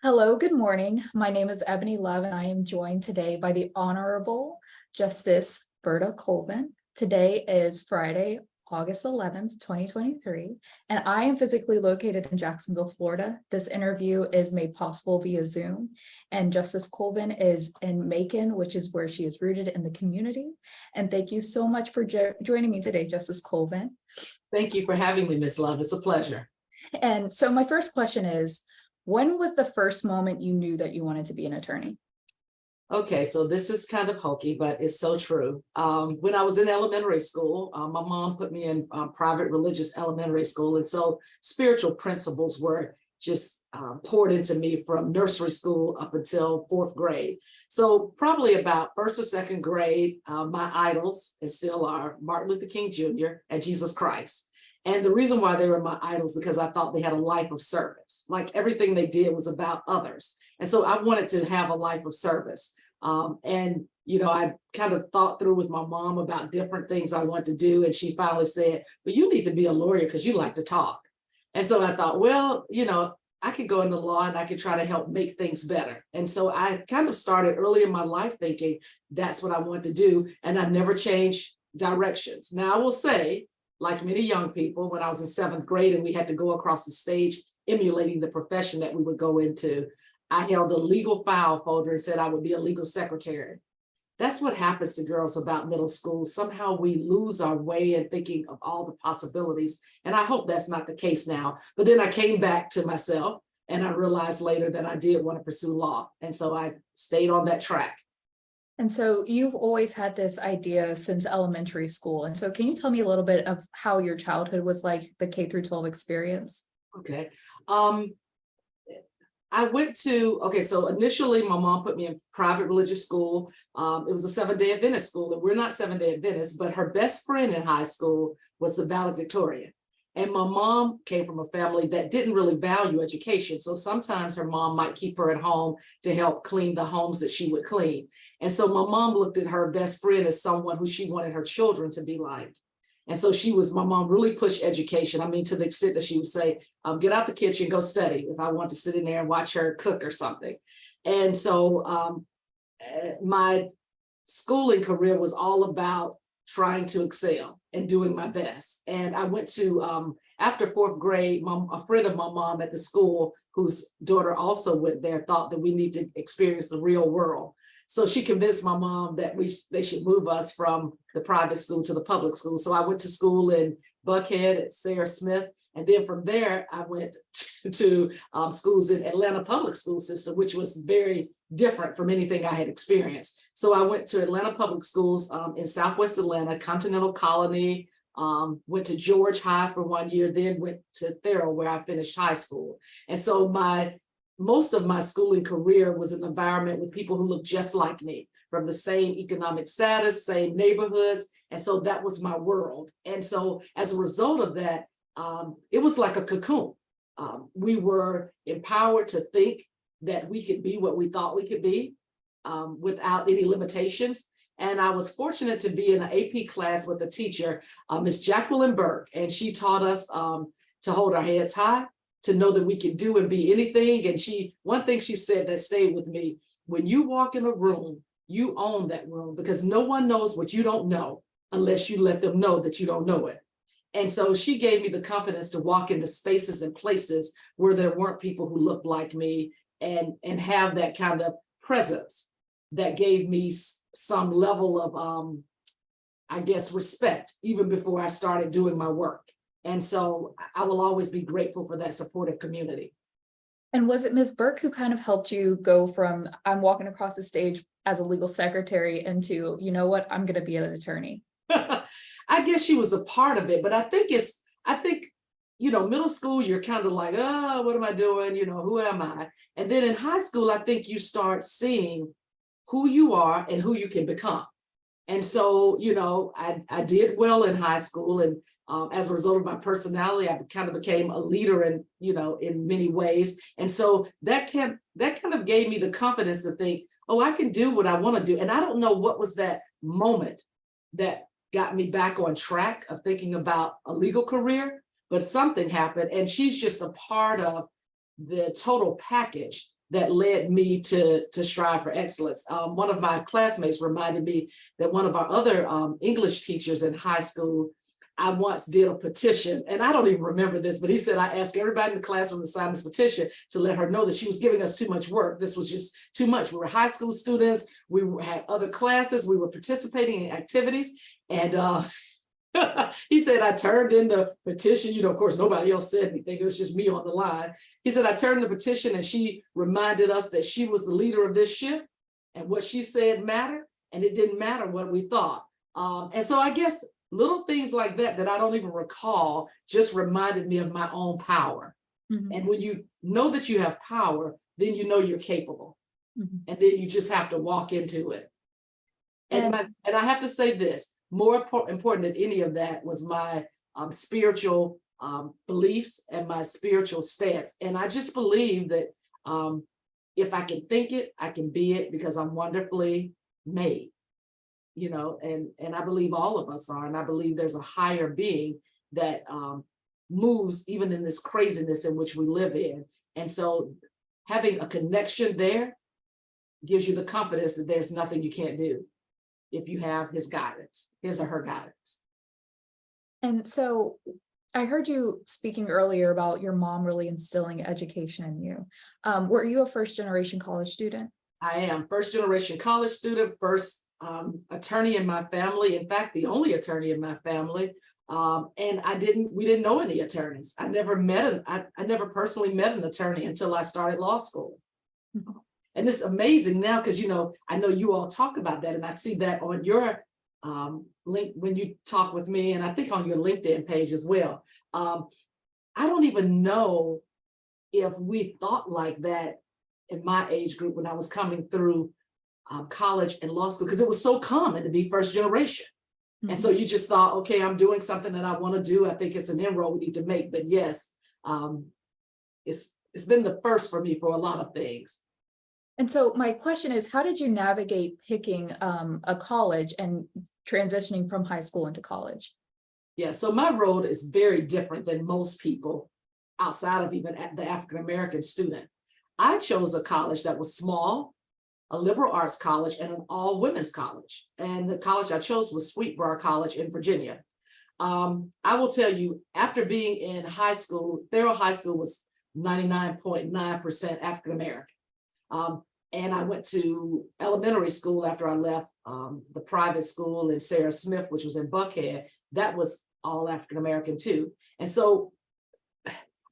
Hello, good morning. My name is Ebony Love, and I am joined today by the Honorable Justice Verda Colvin. Today is Friday, August 11th, 2023, and I am physically located in Jacksonville, Florida. This interview is made possible via Zoom, and Justice Colvin is in Macon, which is where she is rooted in the community. And thank you so much for joining me today, Justice Colvin. Thank you for having me, Ms. Love. It's a pleasure. And so my first question is, when was the first moment you knew that you wanted to be an attorney? Okay, so this is kind of hokey, but it's so true. When I was in elementary school, my mom put me in private religious elementary school. And so spiritual principles were just poured into me from nursery school up until fourth grade. So probably about first or second grade, my idols, and still are, Martin Luther King Jr. and Jesus Christ. And the reason why they were my idols, because I thought they had a life of service. Like everything they did was about others. And so I wanted to have a life of service. I kind of thought through with my mom about different things I want to do. And she finally said, well, you need to be a lawyer because you like to talk. And so I thought, well, I could go into law and I could try to help make things better. And so I kind of started early in my life thinking that's what I want to do. And I've never changed directions. Now I will say, like many young people, when I was in seventh grade and we had to go across the stage emulating the profession that we would go into, I held a legal file folder and said I would be a legal secretary. That's what happens to girls about middle school. Somehow we lose our way in thinking of all the possibilities. And I hope that's not the case now. But then I came back to myself and I realized later that I did want to pursue law. And so I stayed on that track. And so you've always had this idea since elementary school. And so can you tell me a little bit of how your childhood was like, the K through 12 experience? Okay. So initially my mom put me in private religious school. It was a Seventh-day Adventist school, and we're not Seventh-day Adventists, but her best friend in high school was the valedictorian. And my mom came from a family that didn't really value education. So sometimes her mom might keep her at home to help clean the homes that she would clean. And so my mom looked at her best friend as someone who she wanted her children to be like. And so my mom really pushed education. I mean, to the extent that she would say, get out the kitchen, go study if I want to sit in there and watch her cook or something. And so my schooling career was all about trying to excel and doing my best. And I went to, after fourth grade, a friend of my mom at the school, whose daughter also went there, thought that we need to experience the real world. So she convinced my mom that they should move us from the private school to the public school. So I went to school in Buckhead at Sarah Smith. And then from there, I went to schools in Atlanta public school system, which was very different from anything I had experienced. So I went to Atlanta public schools in Southwest Atlanta, Continental Colony, went to George High for 1 year, then went to Thurl where I finished high school. And so most of my schooling career was an environment with people who looked just like me, from the same economic status, same neighborhoods. And so that was my world. And so as a result of that, it was like a cocoon. We were empowered to think that we could be what we thought we could be without any limitations. And I was fortunate to be in an AP class with a teacher, Miss Jacqueline Burke, and she taught us to hold our heads high, to know that we can do and be anything. And one thing she said that stayed with me, when you walk in a room, you own that room, because no one knows what you don't know unless you let them know that you don't know it. And so she gave me the confidence to walk into spaces and places where there weren't people who looked like me, and have that kind of presence that gave me some level of, respect, even before I started doing my work. And so I will always be grateful for that supportive community. And was it Ms. Burke who kind of helped you go from, I'm walking across the stage as a legal secretary, into, you know what, I'm going to be an attorney? I guess she was a part of it, but I think middle school, you're kind of like, oh, what am I doing? Who am I? And then in high school, I think you start seeing who you are and who you can become. And so, I did well in high school. And as a result of my personality, I kind of became a leader in many ways. And so that kind of gave me the confidence to think, oh, I can do what I want to do. And I don't know what was that moment that got me back on track of thinking about a legal career, but something happened. And she's just a part of the total package that led me to strive for excellence. One of my classmates reminded me that one of our other English teachers in high school, I once did a petition, and I don't even remember this, but he said, I asked everybody in the classroom to sign this petition to let her know that she was giving us too much work. This was just too much. We were high school students. We had other classes. We were participating in activities. And he said, I turned in the petition. You know, of course, nobody else said anything. It was just me on the line. He said, I turned the petition, and she reminded us that she was the leader of this ship, and what she said mattered, and it didn't matter what we thought. And so I guess little things like that I don't even recall just reminded me of my own power. Mm-hmm. And when you know that you have power, then you know you're capable. Mm-hmm. And then you just have to walk into it. And I have to say this, more important than any of that was my spiritual beliefs and my spiritual stance. And I just believe that if I can think it, I can be it, because I'm wonderfully made. You know, and I believe all of us are, and I believe there's a higher being that moves even in this craziness in which we live in. And so having a connection there gives you the confidence that there's nothing you can't do if you have his guidance, his or her guidance. And so I heard you speaking earlier about your mom really instilling education in you. Were you a first generation college student? I am first generation college student, first attorney in my family. In fact, the only attorney in my family. And we didn't know any attorneys. I never personally met an attorney until I started law school. Mm-hmm. And it's amazing now, because, you know, I know you all talk about that, and I see that on your link when you talk with me, and I think on your LinkedIn page as well. I don't even know if we thought like that in my age group when I was coming through college and law school, because it was so common to be first generation. Mm-hmm. And so you just thought, okay, I'm doing something that I want to do. I think it's an inroad we need to make. But yes, it's been the first for me for a lot of things. And so my question is, how did you navigate picking a college and transitioning from high school into college? Yeah, so my road is very different than most people outside of even the African-American student. I chose a college that was small, a liberal arts college, and an all women's college. And the college I chose was Sweetbriar College in Virginia. I will tell you, after being in high school, Thurl High School was 99.9% African-American. And I went to elementary school after I left the private school in Sarah Smith, which was in Buckhead. That was all African-American too. And so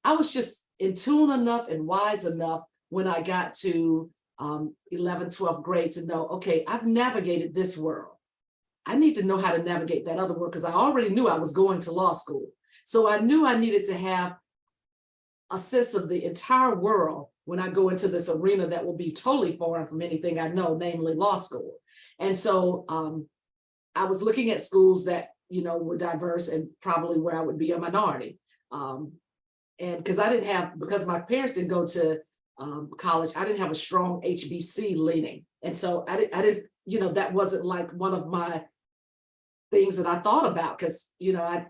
I was just in tune enough and wise enough when I got to 11th, 12th grade to know, okay, I've navigated this world. I need to know how to navigate that other world, because I already knew I was going to law school. So I knew I needed to have a sense of the entire world when I go into this arena that will be totally foreign from anything I know, namely law school. And so I was looking at schools that, you know, were diverse and probably where I would be a minority. And because because my parents didn't go to college, I didn't have a strong HBC leaning. And so I didn't, you know, that wasn't like one of my things that I thought about, because, you know,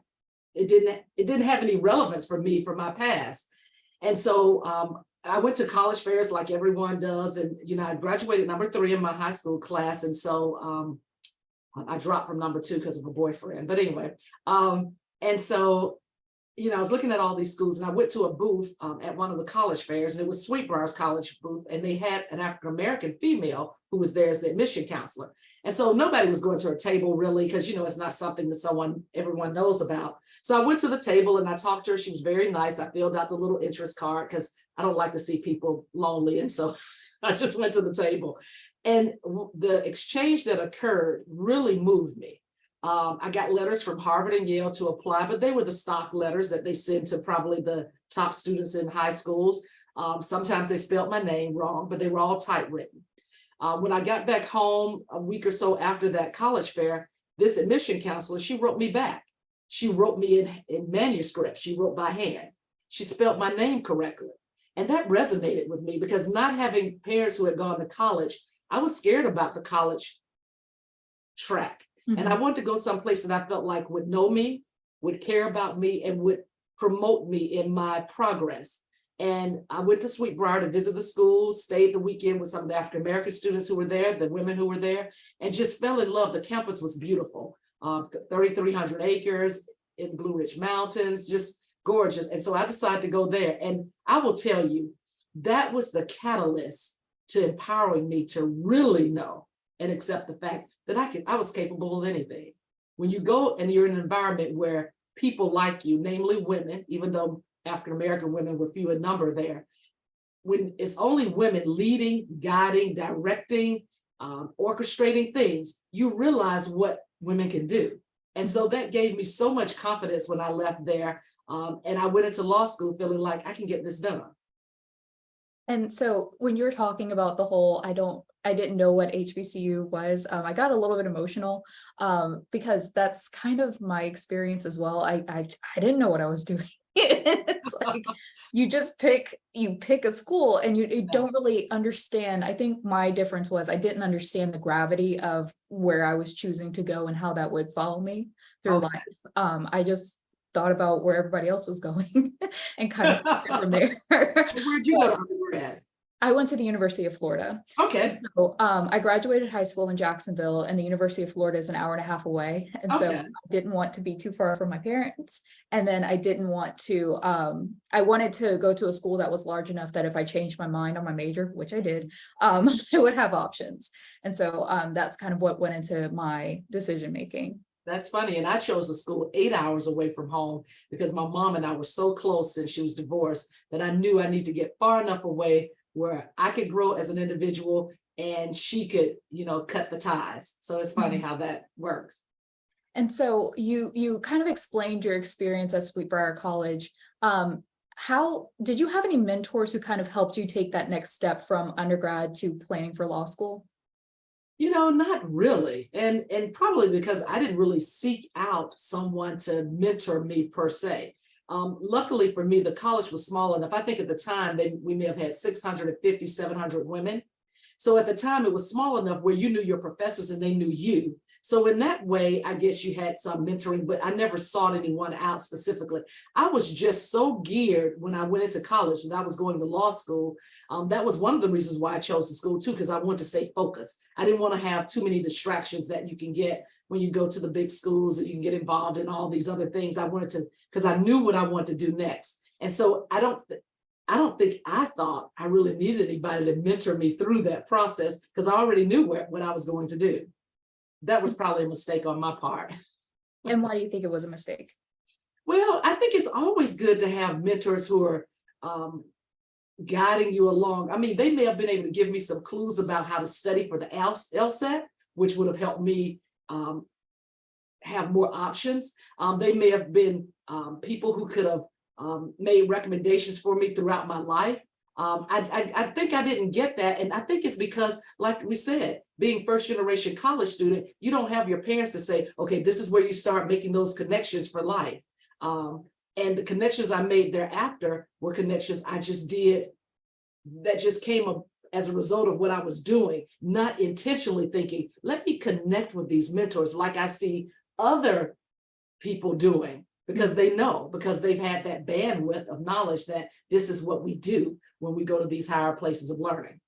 it didn't have any relevance for me from my past. And so I went to college fairs like everyone does. And, you know, I graduated number 3 in my high school class. And so I dropped from number 2 because of a boyfriend. But anyway, and so, you know, I was looking at all these schools, and I went to a booth at one of the college fairs, and it was Sweetbriar's college booth, and they had an African-American female who was there as the admission counselor. And so nobody was going to her table really, because, you know, it's not something that everyone knows about. So I went to the table and I talked to her. She was very nice. I filled out the little interest card because I don't like to see people lonely. And so I just went to the table, and the exchange that occurred really moved me. I got letters from Harvard and Yale to apply, but they were the stock letters that they send to probably the top students in high schools. Sometimes they spelled my name wrong, but they were all typewritten. When I got back home a week or so after that college fair, this admission counselor, she wrote me back. She wrote me in manuscript. She wrote by hand. She spelled my name correctly. And that resonated with me, because not having parents who had gone to college, I was scared about the college track. Mm-hmm. And I wanted to go someplace that I felt like would know me, would care about me, and would promote me in my progress. And I went to Sweetbriar to visit the school, stayed the weekend with some of the African-American students who were there, the women who were there, and just fell in love. The campus was beautiful, 3,300 acres in Blue Ridge Mountains, just gorgeous. And so I decided to go there. And I will tell you, that was the catalyst to empowering me to really know and accept the fact that I was capable of anything. When you go and you're in an environment where people like you, namely women, even though African-American women were few in number there, when it's only women leading, guiding, directing, orchestrating things, you realize what women can do. And so that gave me so much confidence when I left there. And I went into law school feeling like I can get this done. And so when you were talking about the whole, I didn't know what HBCU was, I got a little bit emotional because that's kind of my experience as well. I didn't know what I was doing. It's like you pick a school and you don't really understand. I think my difference was I didn't understand the gravity of where I was choosing to go and how that would follow me through life. I just thought about where everybody else was going and kind of from there. Where'd you go to undergrad? I went to the University of Florida. Okay. So I graduated high school in Jacksonville, and the University of Florida is an hour and a half away. And so I didn't want to be too far from my parents. And then I didn't want to, I wanted to go to a school that was large enough that if I changed my mind on my major, which I did, I would have options. And so that's kind of what went into my decision making. That's funny. And I chose a school 8 hours away from home because my mom and I were so close since she was divorced that I knew I need to get far enough away where I could grow as an individual and she could, cut the ties. So it's funny how that works. And so you kind of explained your experience at Sweetbriar College. How did you have any mentors who kind of helped you take that next step from undergrad to planning for law school? Not really. And probably because I didn't really seek out someone to mentor me per se. Luckily for me, the college was small enough. I think at the time we may have had 650, 700 women. So at the time it was small enough where you knew your professors and they knew you. So in that way, I guess you had some mentoring, but I never sought anyone out specifically. I was just so geared when I went into college that I was going to law school. That was one of the reasons why I chose the school too, because I wanted to stay focused. I didn't want to have too many distractions that you can get when you go to the big schools and you can get involved in all these other things. I wanted to, because I knew what I wanted to do next. And so I don't think I thought I really needed anybody to mentor me through that process because I already knew what I was going to do. That was probably a mistake on my part. And why do you think it was a mistake? Well, I think it's always good to have mentors who are guiding you along. I mean, they may have been able to give me some clues about how to study for the LSAT, which would have helped me have more options. They may have been people who could have made recommendations for me throughout my life. I think I didn't get that. And I think it's because, like we said, being first generation college student, you don't have your parents to say, okay, this is where you start making those connections for life. And the connections I made thereafter were connections I just did that just came up as a result of what I was doing, not intentionally thinking, let me connect with these mentors like I see other people doing, because they know, because they've had that bandwidth of knowledge that this is what we do when we go to these higher places of learning.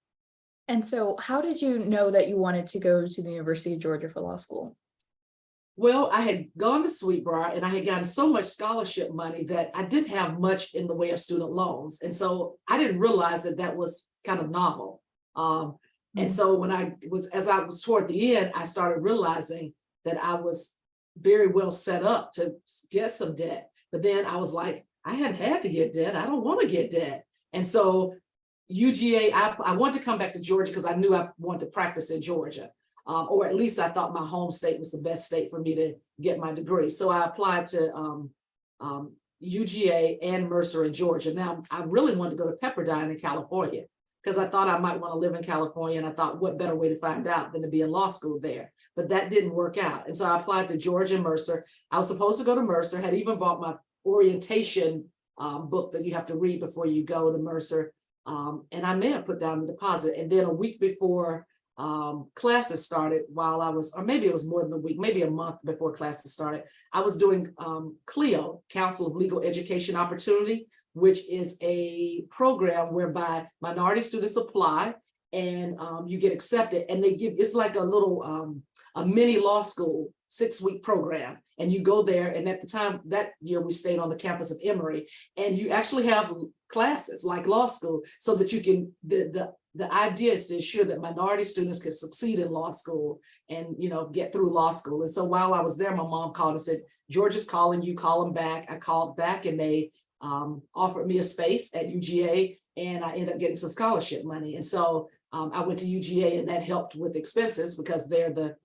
And so how did you know that you wanted to go to the University of Georgia for law school? Well, I had gone to Sweetbriar and I had gotten so much scholarship money that I didn't have much in the way of student loans. And so I didn't realize that was kind of novel. And so as I was toward the end, I started realizing that I was very well set up to get some debt. But then I was like, I hadn't had to get debt. I don't want to get debt. And so UGA, I wanted to come back to Georgia because I knew I wanted to practice in Georgia. Or at least I thought my home state was the best state for me to get my degree. So I applied to UGA and Mercer in Georgia. Now, I really wanted to go to Pepperdine in California because I thought I might want to live in California. And I thought, what better way to find out than to be in law school there? But that didn't work out. And so I applied to Georgia and Mercer. I was supposed to go to Mercer, had even bought my orientation book that you have to read before you go to Mercer. And I may have put down a deposit. And then a week before classes started, or maybe it was more than a week, maybe a month before classes started, I was doing CLEO, Council of Legal Education Opportunity, which is a program whereby minority students apply and you get accepted, and it's like a little a mini law school 6-week program, and you go there. And at the time that year we stayed on the campus of Emory, and you actually have classes like law school, so that you can the idea is to ensure that minority students can succeed in law school and get through law school. And so while I was there, my mom called and said, Georgia's calling you, call them back. I called back, and they offered me a space at UGA, and I ended up getting some scholarship money. And so I went to UGA, and that helped with expenses because they're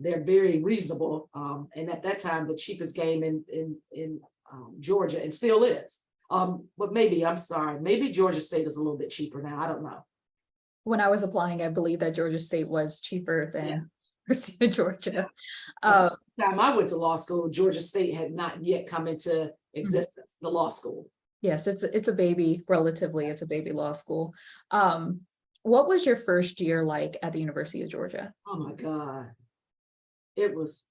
very reasonable. And at that time, the cheapest game in Georgia, and still is. But maybe Georgia State is a little bit cheaper now. I don't know. When I was applying, I believe that Georgia State was cheaper than University of Georgia. The time I went to law school, Georgia State had not yet come into existence, the law school. Yes, it's a baby, relatively, it's a baby law school. What was your first year like at the University of Georgia? Oh my God. It was,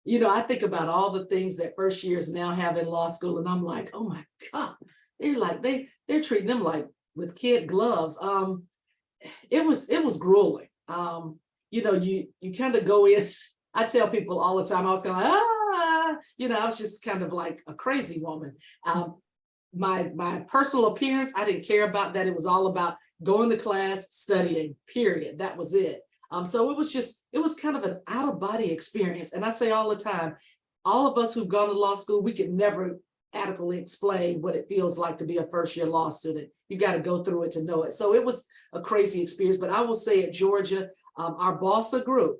I think about all the things that first years now have in law school, and I'm like, oh my God, they're treating them like with kid gloves. It was grueling. You kind of go in. I tell people all the time, I was kind of like, I was just kind of like a crazy woman. My personal appearance, I didn't care about that. It was all about going to class, studying, period. That was it. So it was kind of an out-of-body experience. And I say all the time, all of us who've gone to law school, we can never adequately explain what it feels like to be a first-year law student. You got to go through it to know it. So it was a crazy experience. But I will say at Georgia, our BOSA group,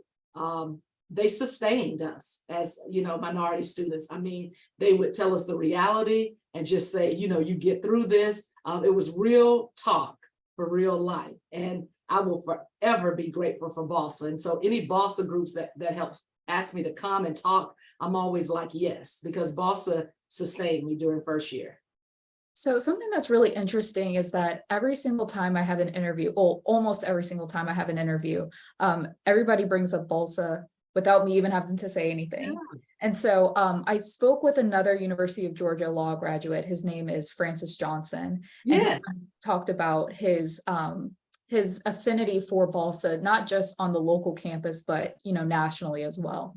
they sustained us as, minority students. I mean, they would tell us the reality and just say, you get through this. It was real talk for real life. And I will forever be grateful for BOSA. And so any BOSA groups that helps ask me to come and talk, I'm always like, yes, because BOSA sustained me during first year. So something that's really interesting is that every single time I have an interview, almost every single time I have an interview, everybody brings up BOSA without me even having to say anything. Yeah. And so I spoke with another University of Georgia law graduate. His name is Francis Johnson. Yes. And he talked about his affinity for BOSA, not just on the local campus, but nationally as well.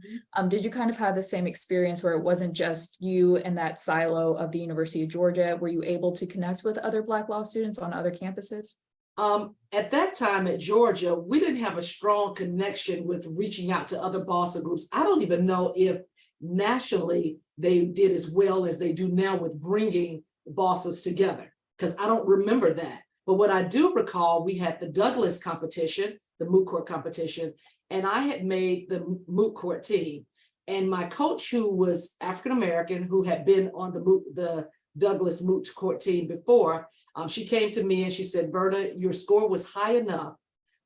Did you kind of have the same experience where it wasn't just you and that silo of the University of Georgia? Were you able to connect with other Black law students on other campuses? At that time at Georgia, we didn't have a strong connection with reaching out to other BOSA groups. I don't even know if nationally they did as well as they do now with bringing BOSAs together, because I don't remember that. But what I do recall, we had the Douglas competition, the moot court competition, and I had made the moot court team. And my coach, who was African-American, who had been on the Douglas moot court team before, she came to me and she said, Verda, your score was high enough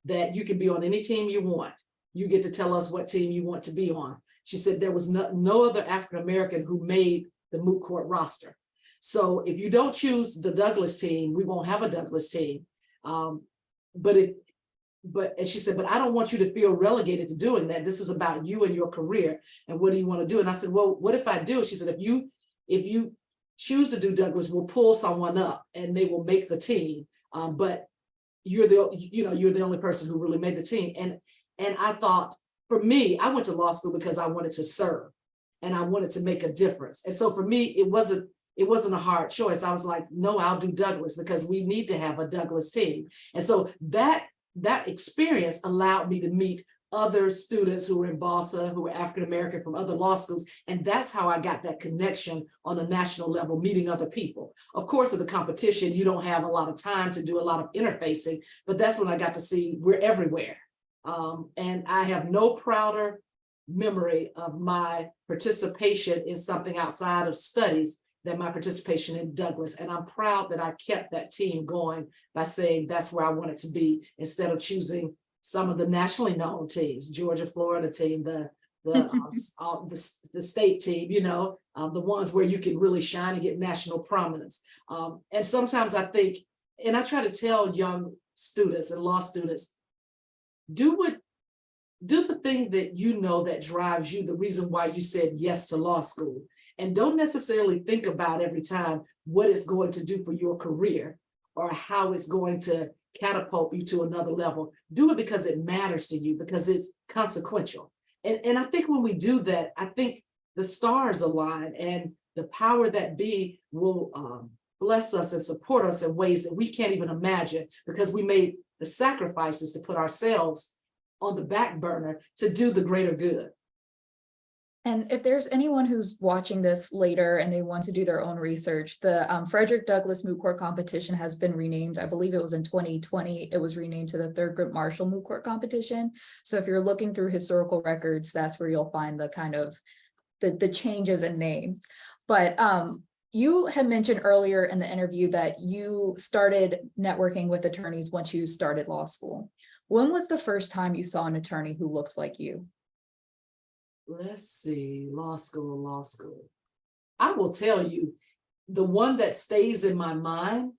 that you can be on any team you want. You get to tell us what team you want to be on. She said there was no other African-American who made the moot court roster. So if you don't choose the Douglas team, we won't have a Douglas team. But as she said, but I don't want you to feel relegated to doing that. This is about you and your career. And what do you want to do? And I said, well, what if I do? She said, if you choose to do Douglas, we'll pull someone up and they will make the team. But you're the only person who really made the team. And I thought, for me, I went to law school because I wanted to serve and I wanted to make a difference. And so for me, it wasn't a hard choice. I was like, no, I'll do Douglas because we need to have a Douglas team. And so that experience allowed me to meet other students who were in BOSA, who were African-American from other law schools. And that's how I got that connection on a national level, meeting other people. Of course, in the competition, you don't have a lot of time to do a lot of interfacing, but that's when I got to see we're everywhere. And I have no prouder memory of my participation in something outside of studies than my participation in Douglas. And I'm proud that I kept that team going by saying that's where I wanted to be, instead of choosing some of the nationally known teams, Georgia, Florida team, the state team, the ones where you can really shine and get national prominence. And sometimes I think, and I try to tell young students and law students, do the thing that that drives you, the reason why you said yes to law school. and don't necessarily think about every time what it's going to do for your career or how it's going to catapult you to another level. Do it because it matters to you, because it's consequential. And I think when we do that, I think the stars align and the power that be will bless us and support us in ways that we can't even imagine, because we made the sacrifices to put ourselves on the back burner to do the greater good. And if there's anyone who's watching this later and they want to do their own research, the Frederick Douglass Moot Court Competition has been renamed. I believe it was in 2020. It was renamed to the Thurgood Marshall Moot Court Competition. So if you're looking through historical records, that's where you'll find the kind of the changes in names. But you had mentioned earlier in the interview that you started networking with attorneys once you started law school. When was the first time you saw an attorney who looks like you? Let's see, law school. I will tell you, the one that stays in my mind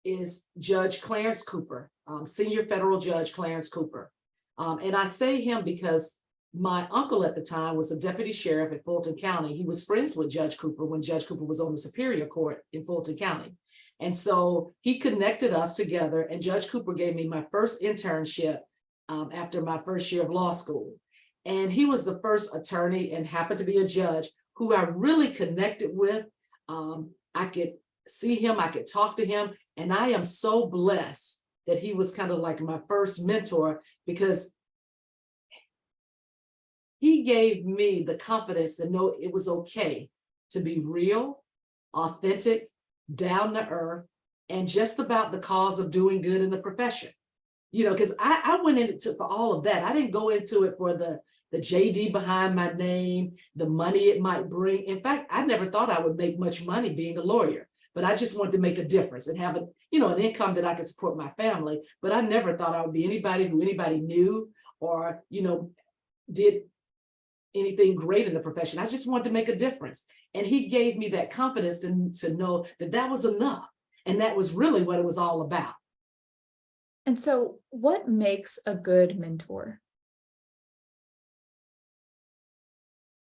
is Judge Clarence Cooper, Senior Federal Judge Clarence Cooper. And I say him because my uncle at the time was a deputy sheriff at Fulton County. He was friends with Judge Cooper when Judge Cooper was on the Superior Court in Fulton County. And so he connected us together, and Judge Cooper gave me my first internship after my first year of law school. And he was the first attorney and happened to be a judge who I really connected with. I could see him, I could talk to him, and I am so blessed that he was kind of like my first mentor, because he gave me the confidence to know it was okay to be real, authentic, down to earth, and just about the cause of doing good in the profession. You know, because I went into for all of that. I didn't go into it for the JD behind my name, the money it might bring. In fact, I never thought I would make much money being a lawyer, but I just wanted to make a difference and have a, you know, an income that I could support my family. But I never thought I would be anybody who anybody knew or, you know, did anything great in the profession. I just wanted to make a difference. And he gave me that confidence to know that that was enough. And that was really what it was all about. And so what makes a good mentor?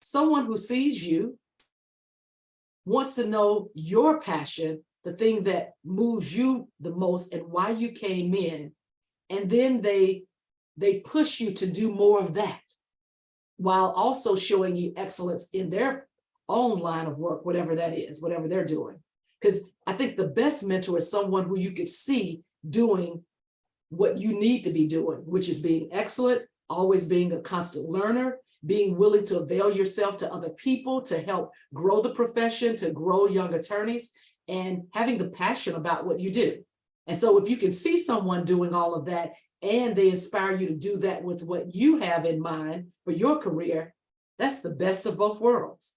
Someone who sees you, wants to know your passion, the thing that moves you the most and why you came in. And then they push you to do more of that, while also showing you excellence in their own line of work, whatever that is, whatever they're doing. Because I think the best mentor is someone who you could see doing what you need to be doing, which is being excellent, always being a constant learner, being willing to avail yourself to other people to help grow the profession, to grow young attorneys, and having the passion about what you do. And so if you can see someone doing all of that and they inspire you to do that with what you have in mind for your career, that's the best of both worlds.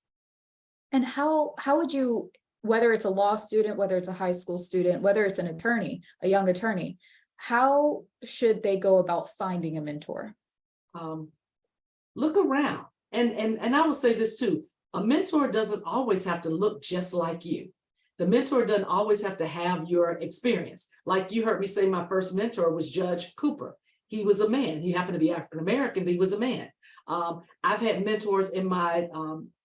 And how would you, whether it's a law student, whether it's a high school student, whether it's an attorney, a young attorney, how should they go about finding a mentor? Look around. And I will say this too, a mentor doesn't always have to look just like you. The mentor doesn't always have to have your experience. Like you heard me say, my first mentor was Judge Cooper. He was a man. He happened to be African-American, but he was a man. I've had mentors in my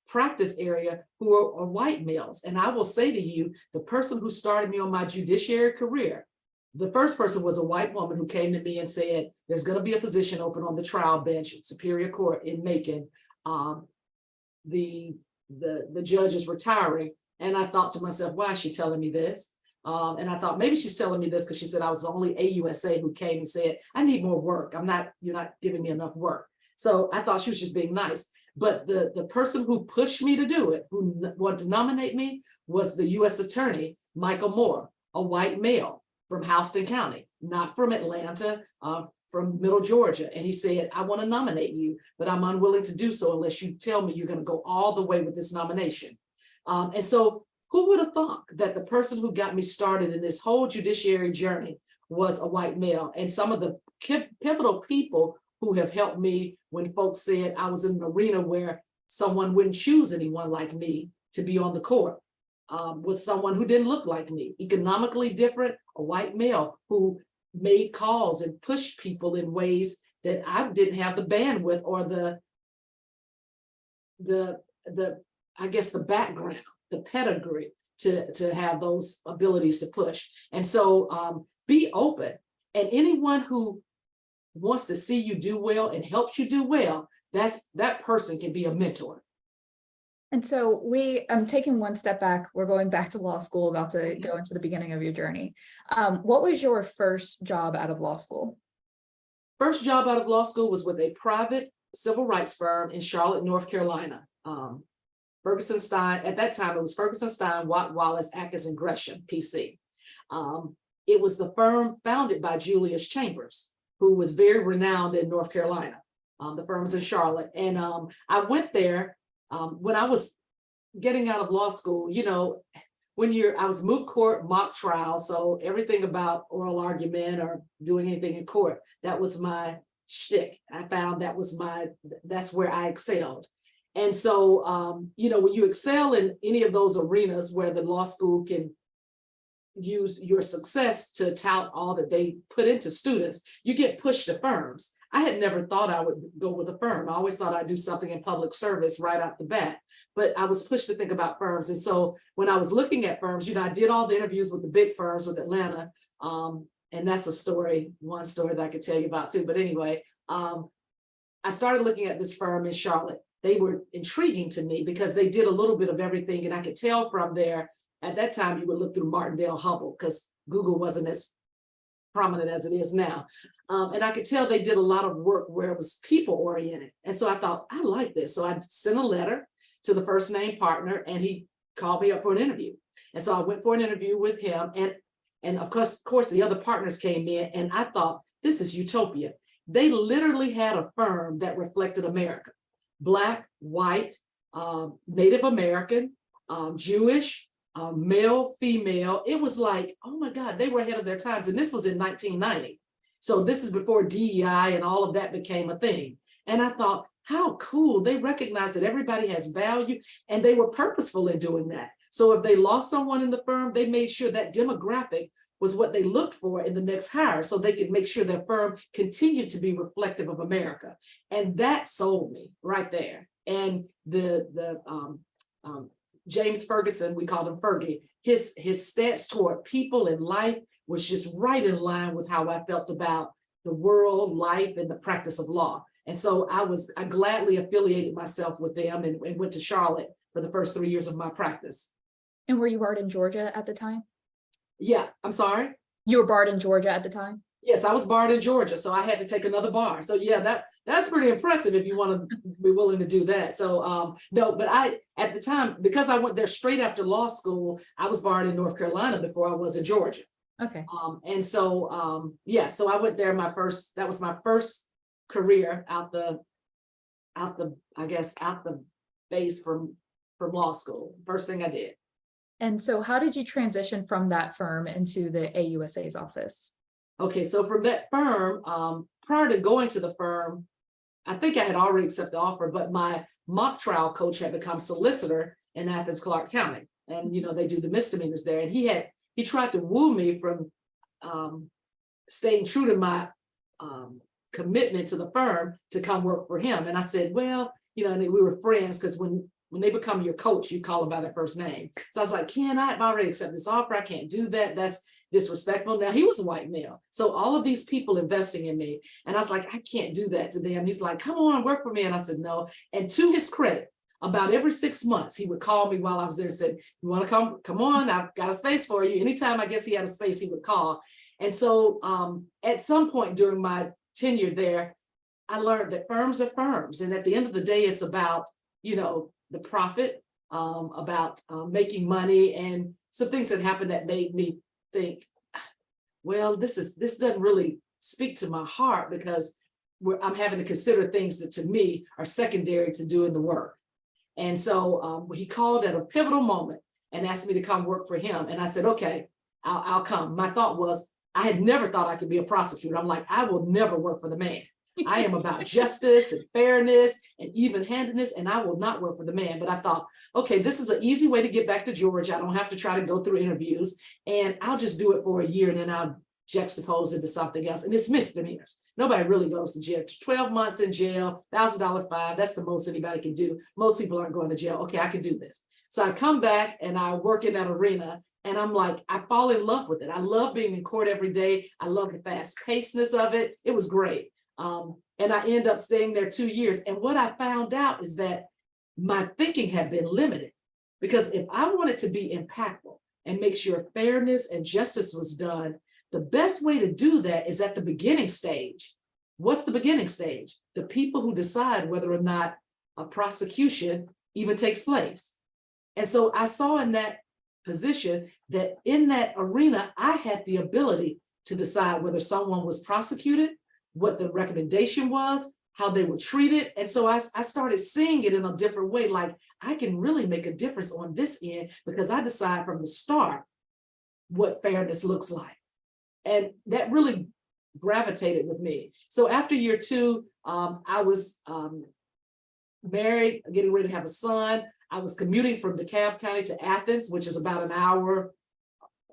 practice area who are white males. And I will say to you, the person who started me on my judiciary career, the first person was a white woman who came to me and said, there's going to be a position open on the trial bench at Superior Court in Macon. The judge is retiring. And I thought to myself, why is she telling me this? And I thought maybe she's telling me this because she said I was the only AUSA who came and said, I need more work. You're not giving me enough work. So I thought she was just being nice. But the person who pushed me to do it, who wanted to nominate me, was the U.S. Attorney, Michael Moore, a white male from Houston County, not from Atlanta, from Middle Georgia. And he said, I want to nominate you, but I'm unwilling to do so unless you tell me you're going to go all the way with this nomination. And so who would have thought that the person who got me started in this whole judiciary journey was a white male? And some of the pivotal people who have helped me when folks said I was in an arena where someone wouldn't choose anyone like me to be on the court, was someone who didn't look like me, economically different, a white male who made calls and pushed people in ways that I didn't have the bandwidth or the I guess the background, the pedigree to have those abilities to push. And so be open, and anyone who wants to see you do well and helps you do well, that person can be a mentor. And so I'm taking one step back. We're going back to law school, about to go into the beginning of your journey. What was your first job out of law school? First job out of law school was with a private civil rights firm in Charlotte, North Carolina. Ferguson Stein, at that time, it was Ferguson Stein, Watt, Wallace, Atkins, and Gresham, PC. It was the firm founded by Julius Chambers, who was very renowned in North Carolina. The firm is in Charlotte. And I went there when I was getting out of law school. You know, I was moot court, mock trial. So everything about oral argument or doing anything in court, that was my shtick. I found that's where I excelled. And so, you know, when you excel in any of those arenas where the law school can use your success to tout all that they put into students, you get pushed to firms. I had never thought I would go with a firm. I always thought I'd do something in public service right off the bat, but I was pushed to think about firms. And so when I was looking at firms, you know, I did all the interviews with the big firms with Atlanta. And that's one story that I could tell you about too. But anyway, I started looking at this firm in Charlotte. They were intriguing to me because they did a little bit of everything. And I could tell from there, at that time, you would look through Martindale Hubble because Google wasn't as prominent as it is now. And I could tell they did a lot of work where it was people oriented. And so I thought, I like this. So I sent a letter to the first name partner, and he called me up for an interview. And so I went for an interview with him. And of course, the other partners came in, and I thought, this is utopia. They literally had a firm that reflected America: Black, white, Native American, Jewish, male, female. It was like, oh my God, they were ahead of their times. And this was in 1990. So this is before DEI and all of that became a thing. And I thought, how cool. They recognize that everybody has value, and they were purposeful in doing that. So if they lost someone in the firm, they made sure that demographic was what they looked for in the next hire, so they could make sure their firm continued to be reflective of America. And that sold me right there. And the James Ferguson, we called him Fergie, his stance toward people and life was just right in line with how I felt about the world, life, and the practice of law. And so I gladly affiliated myself with them and went to Charlotte for the first 3 years of my practice. And were you barred in Georgia at the time? Yeah, I'm sorry? You were barred in Georgia at the time? Yes, I was barred in Georgia, so I had to take another bar. So yeah, that's pretty impressive if you want to be willing to do that. So no, but at the time, because I went there straight after law school, I was barred in North Carolina before I was in Georgia. Okay. And so yeah, so I went there that was my first career out the base from law school. First thing I did. And so how did you transition from that firm into the AUSA's office? Okay, so from that firm, prior to going to the firm, I think I had already accepted the offer, but my mock trial coach had become solicitor in Athens, Clarke County. And, you know, they do the misdemeanors there. And he tried to woo me from staying true to my commitment to the firm to come work for him. And I said, well, you know, and we were friends because when they become your coach, you call them by their first name. So I was like, I've already accepted this offer. I can't do that. That's disrespectful. Now, he was a white male. So all of these people investing in me. And I was like, I can't do that to them. He's like, come on, work for me. And I said, no. And to his credit, about every 6 months, he would call me while I was there and said, you want to come? Come on, I've got a space for you. Anytime I guess he had a space, he would call. And so at some point during my tenure there, I learned that firms are firms. And at the end of the day, it's about, you know, the profit, about making money, and some things that happened that made me think, well, this doesn't really speak to my heart, because I'm having to consider things that to me are secondary to doing the work. And so he called at a pivotal moment and asked me to come work for him. And I said, okay, I'll come. My thought was, I had never thought I could be a prosecutor. I'm like, I will never work for the man. I am about justice and fairness and even-handedness, and I will not work for the man. But I thought, okay, this is an easy way to get back to Georgia. I don't have to try to go through interviews, and I'll just do it for a year, and then I'll juxtaposed into something else. And it's misdemeanors. Nobody really goes to jail. 12 months in jail, $1,000 fine. That's the most anybody can do. Most people aren't going to jail. Okay, I can do this. So I come back and I work in that arena. And I'm like, I fall in love with it. I love being in court every day. I love the fast pacedness of it. It was great. And I end up staying there 2 years. And what I found out is that my thinking had been limited, because if I wanted to be impactful and make sure fairness and justice was done, the best way to do that is at the beginning stage. What's the beginning stage? The people who decide whether or not a prosecution even takes place. And so I saw in that position that in that arena, I had the ability to decide whether someone was prosecuted, what the recommendation was, how they were treated. And so I started seeing it in a different way, like I can really make a difference on this end because I decide from the start what fairness looks like. And that really gravitated with me. So after year 2, I was married, getting ready to have a son. I was commuting from DeKalb County to Athens, which is about an hour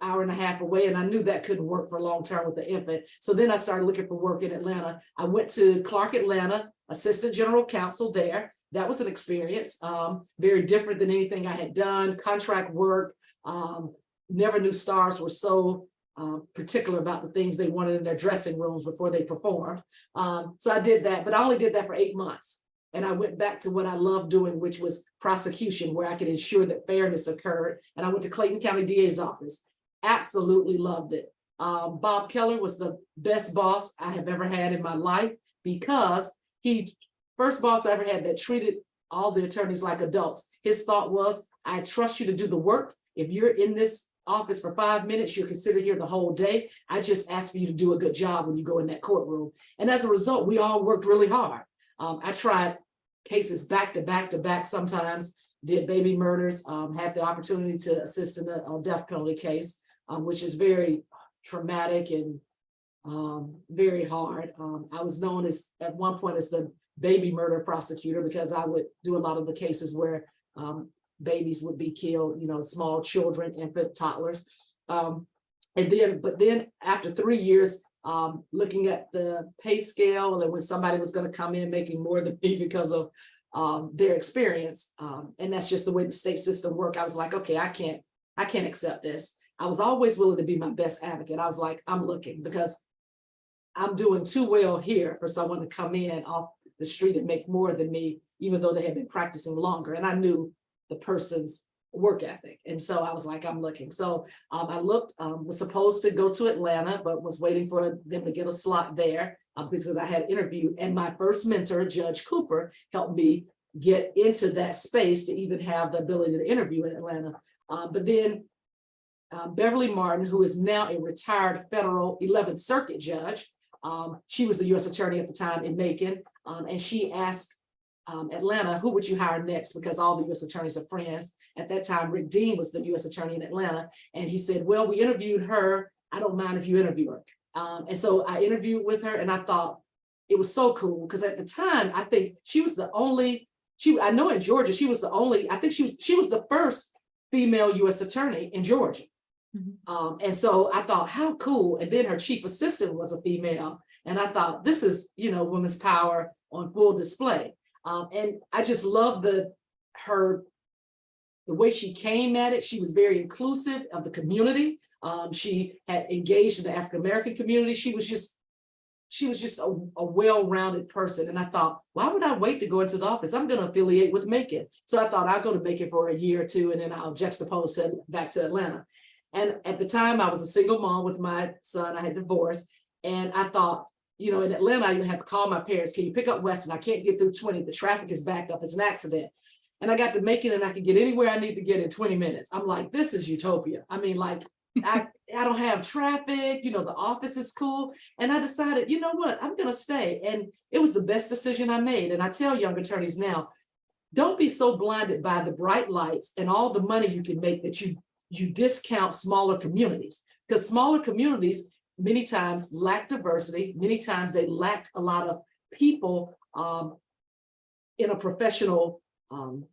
and a half away. And I knew that couldn't work for long term with the infant. So then I started looking for work in Atlanta. I went to Clark Atlanta, assistant general counsel there. That was an experience, very different than anything I had done. Contract work, never knew stars were so particular about the things they wanted in their dressing rooms before they performed. So I did that, but I only did that for 8 months. And I went back to what I loved doing, which was prosecution, where I could ensure that fairness occurred. And I went to Clayton County DA's office. Absolutely loved it. Bob Keller was the best boss I have ever had in my life, because first boss I ever had that treated all the attorneys like adults. His thought was, I trust you to do the work. If you're in this office for 5 minutes, you're considered here the whole day. I just ask for you to do a good job when you go in that courtroom. And as a result, we all worked really hard. I tried cases back to back to back, sometimes did baby murders, had the opportunity to assist in a death penalty case, which is very traumatic and very hard. I was known as, at one point, as the baby murder prosecutor, because I would do a lot of the cases where babies would be killed, small children, infant, toddlers. But then after 3 years, looking at the pay scale, and when somebody was going to come in making more than me because of their experience, and that's just the way the state system worked, I was like, okay, I can't accept this. I was always willing to be my best advocate. I was like, I'm looking, because I'm doing too well here for someone to come in off the street and make more than me, even though they had been practicing longer. And I knew the person's work ethic. And so I was like, I'm looking. So I looked, was supposed to go to Atlanta, but was waiting for them to get a slot there because I had interviewed. And my first mentor, Judge Cooper, helped me get into that space to even have the ability to interview in Atlanta. But then Beverly Martin, who is now a retired federal 11th Circuit judge, she was the U.S. attorney at the time in Macon, and she asked Atlanta, who would you hire next? Because all the U.S. attorneys are friends. At that time, Rick Dean was the U.S. attorney in Atlanta. And he said, well, we interviewed her. I don't mind if you interview her. And so I interviewed with her, and I thought it was so cool, because at the time, I think she was the only, I know in Georgia, she was the only, I think she was the first female U.S. attorney in Georgia. Mm-hmm. And so I thought, how cool. And then her chief assistant was a female. And I thought, this is, women's power on full display. And I just love the way she came at it. She was very inclusive of the community. She had engaged in the African-American community. She was just a well-rounded person. And I thought, why would I wait to go into the office? I'm going to affiliate with Macon. So I thought I'll go to Macon for a year or two, and then I'll juxtapose back to Atlanta. And at the time, I was a single mom with my son. I had divorced. And I thought, in Atlanta, I have to call my parents. Can you pick up Weston? I can't get through 20. The traffic is backed up. It's an accident. And I got to Macon, and I could get anywhere I need to get in 20 minutes. I'm like, this is utopia. I mean, like, I don't have traffic. The office is cool. And I decided, you know what? I'm going to stay. And it was the best decision I made. And I tell young attorneys now, don't be so blinded by the bright lights and all the money you can make that you discount smaller communities, because smaller communities many times lack diversity. Many times they lack a lot of people in a professional, from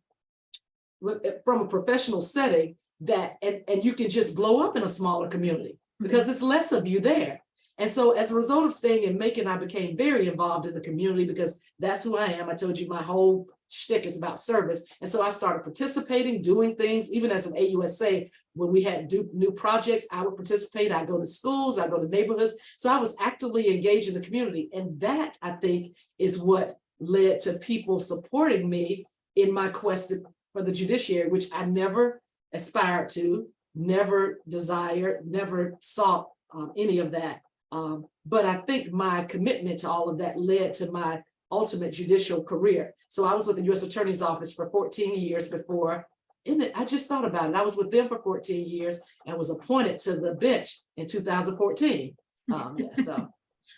a professional setting, that and you can just blow up in a smaller community because it's less of you there. And so as a result of staying in Macon, I became very involved in the community because that's who I am. I told you my whole shtick is about service. And so I started participating, doing things, even as an AUSA, when we had new projects, I would participate. I go to schools, I go to neighborhoods. So I was actively engaged in the community. And that, I think, is what led to people supporting me in my quest for the judiciary, which I never aspired to, never desired, never sought any of that. But I think my commitment to all of that led to my ultimate judicial career. So I was with the U.S. Attorney's Office for 14 years before. I just thought about it. I was with them for 14 years and was appointed to the bench in 2014.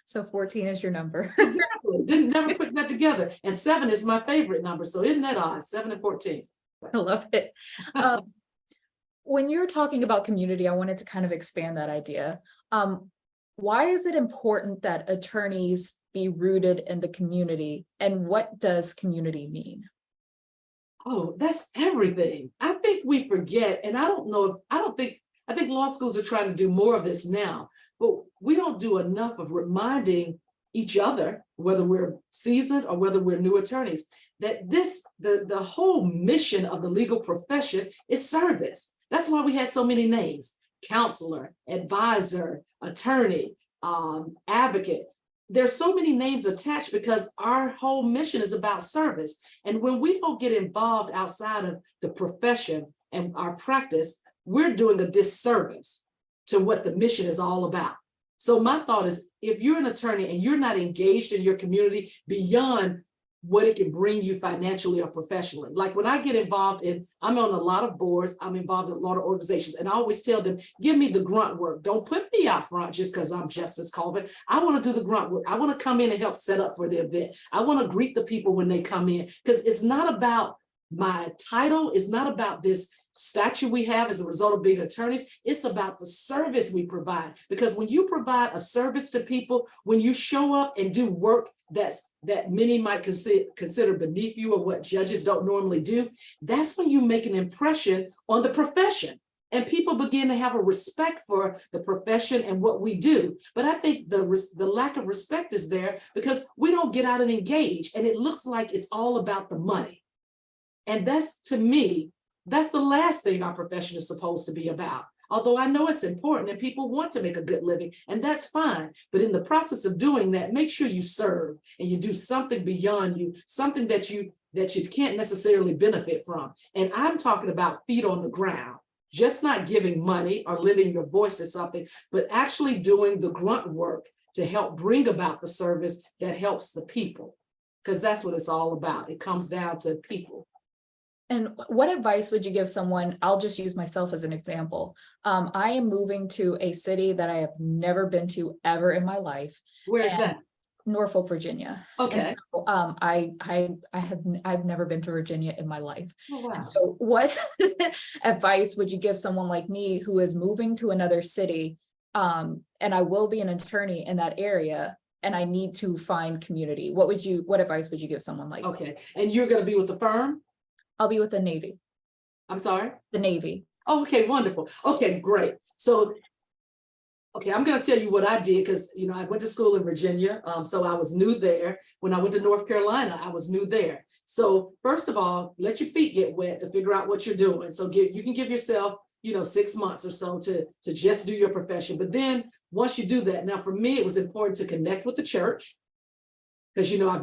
So 14 is your number. Exactly. Didn't never put that together. And 7 is my favorite number. So isn't that odd? 7 and 14. I love it. When you're talking about community, I wanted to kind of expand that idea. Why is it important that attorneys be rooted in the community, and what does community mean? Oh, that's everything. I think we forget, and I think law schools are trying to do more of this now, but we don't do enough of reminding each other, whether we're seasoned or whether we're new attorneys, that the whole mission of the legal profession is service. That's why we had so many names: counselor, advisor, attorney, advocate. There's so many names attached because our whole mission is about service. And when we don't get involved outside of the profession and our practice, we're doing a disservice to what the mission is all about. So my thought is, if you're an attorney and you're not engaged in your community beyond what it can bring you financially or professionally. Like when I get involved I'm on a lot of boards, I'm involved in a lot of organizations, and I always tell them, give me the grunt work. Don't put me out front just because I'm Justice Colvin. I want to do the grunt work. I want to come in and help set up for the event. I want to greet the people when they come in, because it's not about my title. It's not about this statue we have as a result of being attorneys. It's about the service we provide. Because when you provide a service to people, when you show up and do work that many might consider beneath you or what judges don't normally do, that's when you make an impression on the profession. And people begin to have a respect for the profession and what we do. But I think the lack of respect is there because we don't get out and engage. And it looks like it's all about the money. And that's, to me, that's the last thing our profession is supposed to be about. Although I know it's important and people want to make a good living, and that's fine. But in the process of doing that, make sure you serve and you do something beyond you, something that you can't necessarily benefit from. And I'm talking about feet on the ground, just not giving money or lending your voice to something, but actually doing the grunt work to help bring about the service that helps the people. Because that's what it's all about. It comes down to people. And what advice would you give someone? I'll just use myself as an example. I am moving to a city that I have never been to ever in my life. Where is that? Norfolk, Virginia. Okay. And so, I've never been to Virginia in my life. Oh, wow. And so what advice would you give someone like me who is moving to another city? And I will be an attorney in that area, and I need to find community. What advice would you give someone like me? Okay. And you're going to be with the firm? I'll be with the Navy. I'm sorry? The Navy. Oh, okay, wonderful. Okay, great. So, okay, I'm going to tell you what I did because, I went to school in Virginia. So I was new there. When I went to North Carolina, I was new there. So first of all, let your feet get wet to figure out what you're doing. So you can give yourself, 6 months or so to just do your profession. But then once you do that, now for me, it was important to connect with the church. Because I've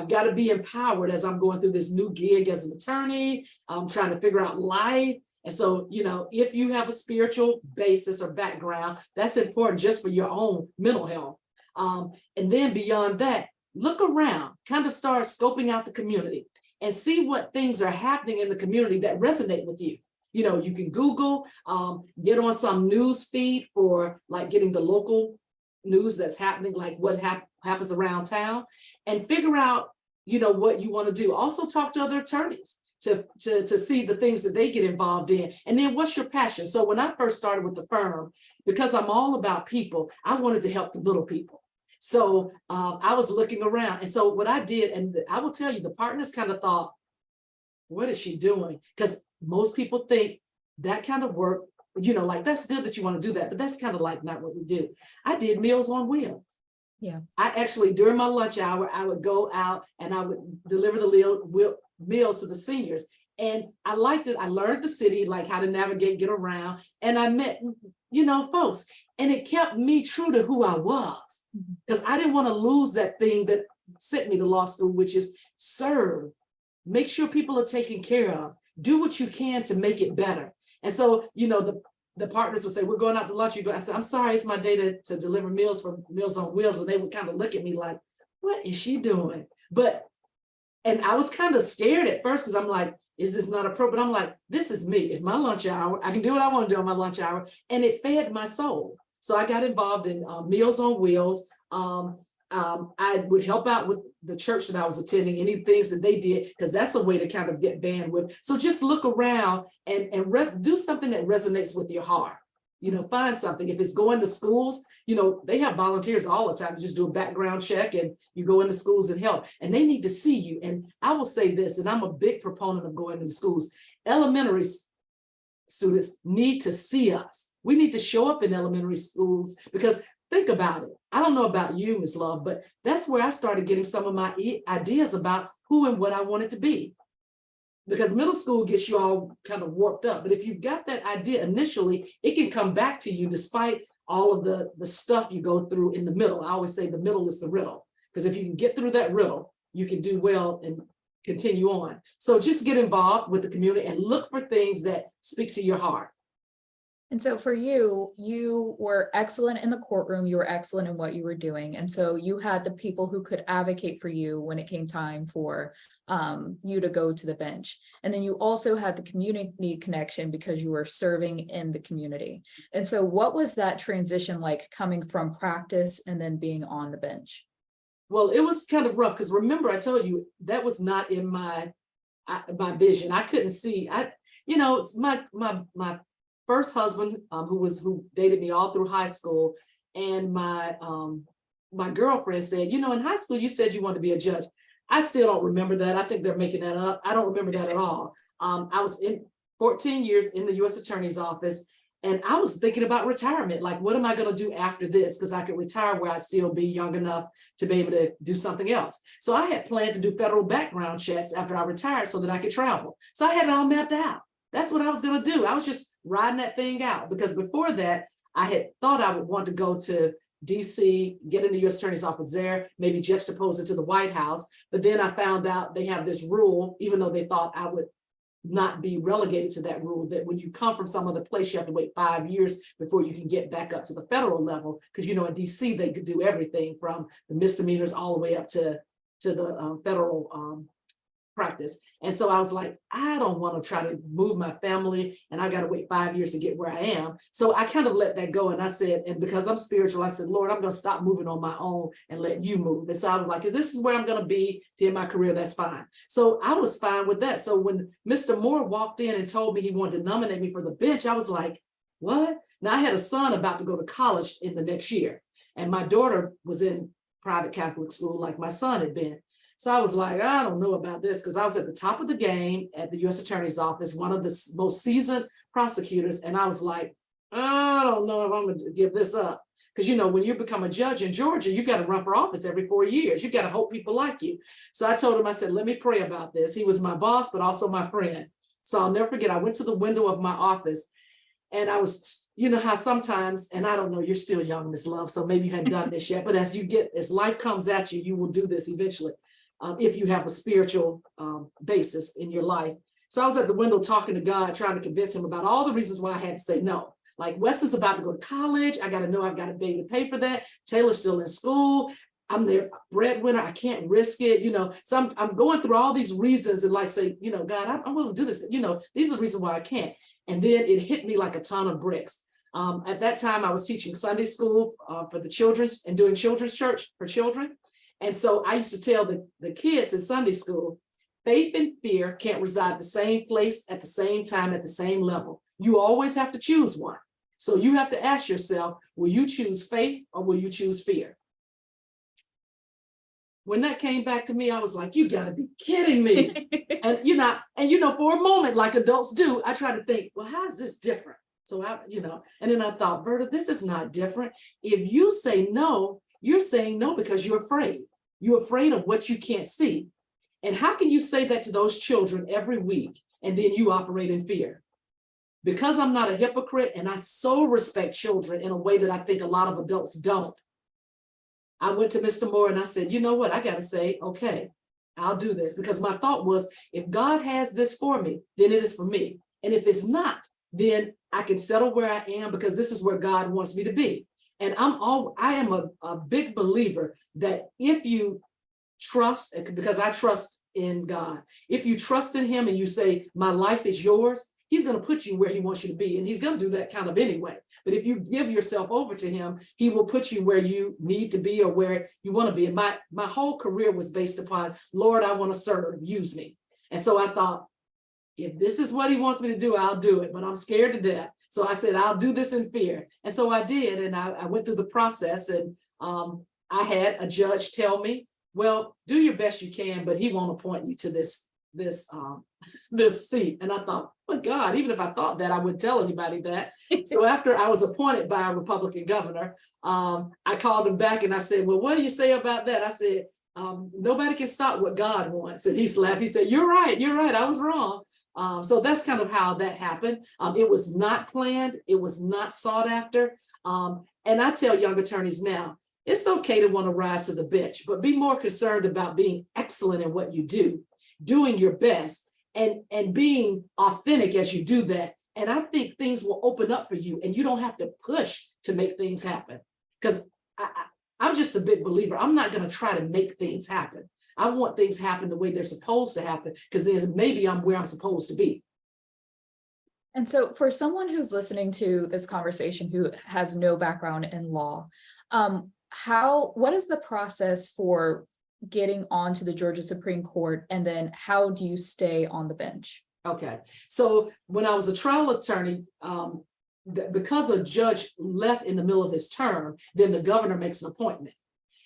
got to be empowered as I'm going through this new gig as an attorney. I'm trying to figure out life. And so, if you have a spiritual basis or background, that's important just for your own mental health. And then beyond that, look around, kind of start scoping out the community and see what things are happening in the community that resonate with you. You can Google, get on some news feed for like getting the local news that's happening, like what happens around town, and figure out, what you want to do. Also talk to other attorneys to see the things that they get involved in. And then what's your passion? So when I first started with the firm, because I'm all about people, I wanted to help the little people. So I was looking around. And so what I did, and I will tell you, the partners kind of thought, what is she doing? Because most people think that kind of work like, that's good that you want to do that, but that's kind of like not what we do. I did Meals on Wheels. Yeah. I actually, during my lunch hour, I would go out and I would deliver the meals to the seniors. And I liked it. I learned the city, like how to navigate, get around. And I met, folks. And it kept me true to who I was. Because I didn't want to lose that thing that sent me to law school, which is serve. Make sure people are taken care of. Do what you can to make it better. And so, the partners would say, we're going out to lunch. I said, I'm sorry, it's my day to deliver meals for Meals on Wheels. And they would kind of look at me like, what is she doing? And I was kind of scared at first because I'm like, is this not appropriate? I'm like, this is me. It's my lunch hour. I can do what I want to do on my lunch hour. And it fed my soul. So I got involved in Meals on Wheels. I would help out with the church that I was attending, any things that they did, because that's a way to kind of get bandwidth. So just look around and do something that resonates with your heart. Find something. If it's going to schools, they have volunteers all the time to just do a background check, and you go into schools and help, and they need to see you. And I will say this, and I'm a big proponent of going into schools. Elementary students need to see us. We need to show up in elementary schools, because think about it. I don't know about you, Ms. Love, but that's where I started getting some of my ideas about who and what I wanted to be. Because middle school gets you all kind of warped up. But if you've got that idea initially, it can come back to you despite all of the stuff you go through in the middle. I always say the middle is the riddle. Because if you can get through that riddle, you can do well and continue on. So just get involved with the community and look for things that speak to your heart. And so for you, you were excellent in the courtroom, you were excellent in what you were doing. And so you had the people who could advocate for you when it came time for you to go to the bench. And then you also had the community connection because you were serving in the community. And so what was that transition like, coming from practice and then being on the bench? Well, it was kind of rough because remember, I told you that was not in my vision. I couldn't see. It's my first husband, who dated me all through high school, and my girlfriend said, in high school you said you wanted to be a judge. I still don't remember that. I think they're making that up. I don't remember that at all. I was in 14 years in the U.S. Attorney's Office, and I was thinking about retirement. Like, what am I going to do after this? Because I could retire where I'd still be young enough to be able to do something else. So I had planned to do federal background checks after I retired so that I could travel. So I had it all mapped out. That's what I was going to do. I was just riding that thing out, because before that, I had thought I would want to go to DC, get in the U.S. Attorney's Office there, maybe juxtapose it to the White House. But then I found out they have this rule, even though they thought I would not be relegated to that rule, that when you come from some other place, you have to wait 5 years before you can get back up to the federal level. Because, in DC, they could do everything from the misdemeanors all the way up to the federal practice. And so I was like, I don't want to try to move my family, and I got to wait 5 years to get where I am. So I kind of let that go. And I said, and because I'm spiritual, I said, Lord, I'm going to stop moving on my own and let you move. And so I was like, if this is where I'm going to be to end my career, that's fine. So I was fine with that. So when Mr. Moore walked in and told me he wanted to nominate me for the bench, I was like, what? Now I had a son about to go to college in the next year, and my daughter was in private Catholic school like my son had been. So I was like, I don't know about this, because I was at the top of the game at the U.S. Attorney's Office, one of the most seasoned prosecutors. And I was like, I don't know if I'm going to give this up. Because, when you become a judge in Georgia, you got to run for office every 4 years. You got to hope people like you. So I told him, I said, let me pray about this. He was my boss, but also my friend. So I'll never forget, I went to the window of my office, and I was, how sometimes, and I don't know, you're still young, Ms. Love, so maybe you hadn't done this yet, but as life comes at you, you will do this eventually. If you have a spiritual basis in your life. So I was at the window talking to God, trying to convince him about all the reasons why I had to say no. Like, Wes is about to go to college. I got to know I've got to be able to pay for that. Taylor's still in school. I'm their breadwinner. I can't risk it. So I'm going through all these reasons and say, God, I'm willing to do this. But, these are the reasons why I can't. And then it hit me like a ton of bricks. At that time, I was teaching Sunday school for the children's and doing children's church for children. And so I used to tell the kids in Sunday school, faith and fear can't reside in the same place at the same time at the same level. You always have to choose one. So you have to ask yourself, will you choose faith or will you choose fear? When that came back to me, I was like, you got to be kidding me. And for a moment, like adults do, I try to think, well, how is this different? So and then I thought, Verda, this is not different. If you say no, you're saying no because you're afraid. You're afraid of what you can't see. And how can you say that to those children every week and then you operate in fear? Because I'm not a hypocrite and I so respect children in a way that I think a lot of adults don't. I went to Mr. Moore and I said, you know what? I got to say, okay, I'll do this, because my thought was, if God has this for me, then it is for me. And if it's not, then I can settle where I am, because this is where God wants me to be. And I am a big believer that if you trust, because I trust in God, if you trust in him and you say, my life is yours, he's going to put you where he wants you to be. And he's going to do that kind of anyway. But if you give yourself over to him, he will put you where you need to be or where you want to be. And my whole career was based upon, Lord, I want to serve, use me. And so I thought, if this is what he wants me to do, I'll do it. But I'm scared to death. So I said, I'll do this in fear. And so I did. And I went through the process, and I had a judge tell me, well, do your best you can, but he won't appoint you to this seat. And I thought, oh God, even if I thought that, I wouldn't tell anybody that. So after I was appointed by a Republican governor, I called him back and I said, well, what do you say about that? I said, nobody can stop what God wants. And he laughed. He said, you're right. I was wrong. So that's kind of how that happened. It was not planned. It was not sought after. And I tell young attorneys now, it's okay to want to rise to the bench, but be more concerned about being excellent in what you do, doing your best, and being authentic as you do that. And I think things will open up for you, and you don't have to push to make things happen. Because I'm just a big believer. I'm not going to try to make things happen. I want things happen the way they're supposed to happen, because then maybe I'm where I'm supposed to be. And so for someone who's listening to this conversation who has no background in law, what is the process for getting onto the Georgia Supreme Court, and then how do you stay on the bench? Okay, so when I was a trial attorney, because a judge left in the middle of his term, then the governor makes an appointment.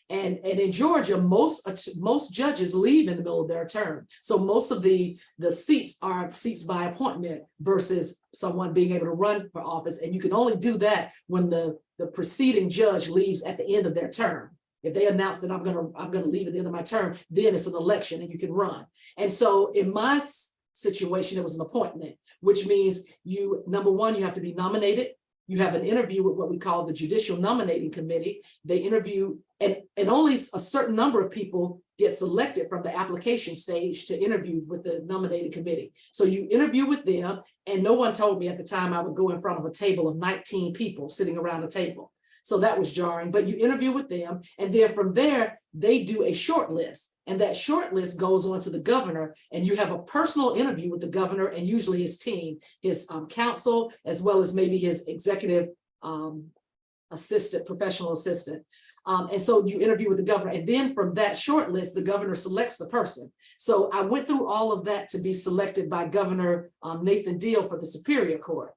And in Georgia, most judges leave in the middle of their term. So most of the seats are seats by appointment versus someone being able to run for office. And you can only do that when the preceding judge leaves at the end of their term. If they announce that I'm gonna leave at the end of my term, then it's an election and you can run. And so in my situation, it was an appointment, which means number one, you have to be nominated. You have an interview with what we call the Judicial Nominating Committee. They interview, and only a certain number of people get selected from the application stage to interview with the nominating committee. So you interview with them, and no one told me at the time I would go in front of a table of 19 people sitting around a table. So that was jarring, but you interview with them, and then from there, they do a short list, and that short list goes on to the governor, and you have a personal interview with the governor and usually his team, his counsel, as well as maybe his executive assistant, professional assistant. And so you interview with the governor, and then from that short list, the governor selects the person. So I went through all of that to be selected by Governor Nathan Deal for the Superior Court.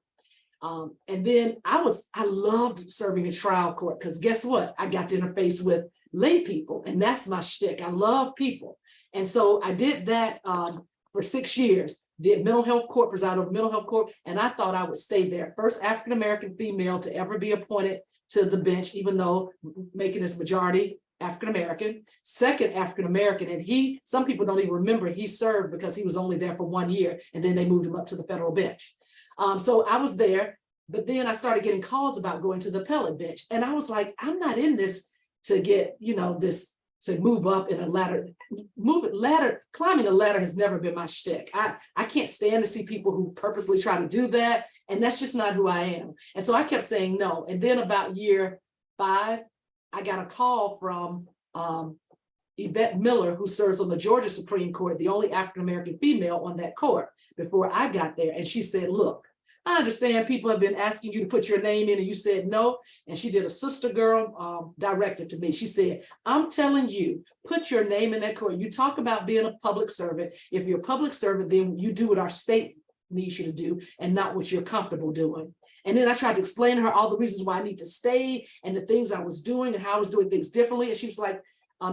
And then I loved serving in trial court, because guess what? I got to interface with lay people, and that's my shtick. I love people. And so I did that for 6 years, did mental health court, presided over mental health court, and I thought I would stay there. First African-American female to ever be appointed to the bench, even though making this majority African-American, second African-American, and some people don't even remember he served because he was only there for 1 year, and then they moved him up to the federal bench. So I was there, but then I started getting calls about going to the appellate bench. And I was like, I'm not in this to get, to move up in a ladder. Climbing a ladder has never been my shtick. I can't stand to see people who purposely try to do that. And that's just not who I am. And so I kept saying no. And then about year 5, I got a call from Yvette Miller, who serves on the Georgia Supreme Court, the only African-American female on that court before I got there. And she said, look, I understand people have been asking you to put your name in and you said no. And she did a sister girl directive to me. She said, I'm telling you, put your name in that court. You talk about being a public servant. If you're a public servant, then you do what our state needs you to do and not what you're comfortable doing. And then I tried to explain to her all the reasons why I need to stay and the things I was doing and how I was doing things differently. And she was like,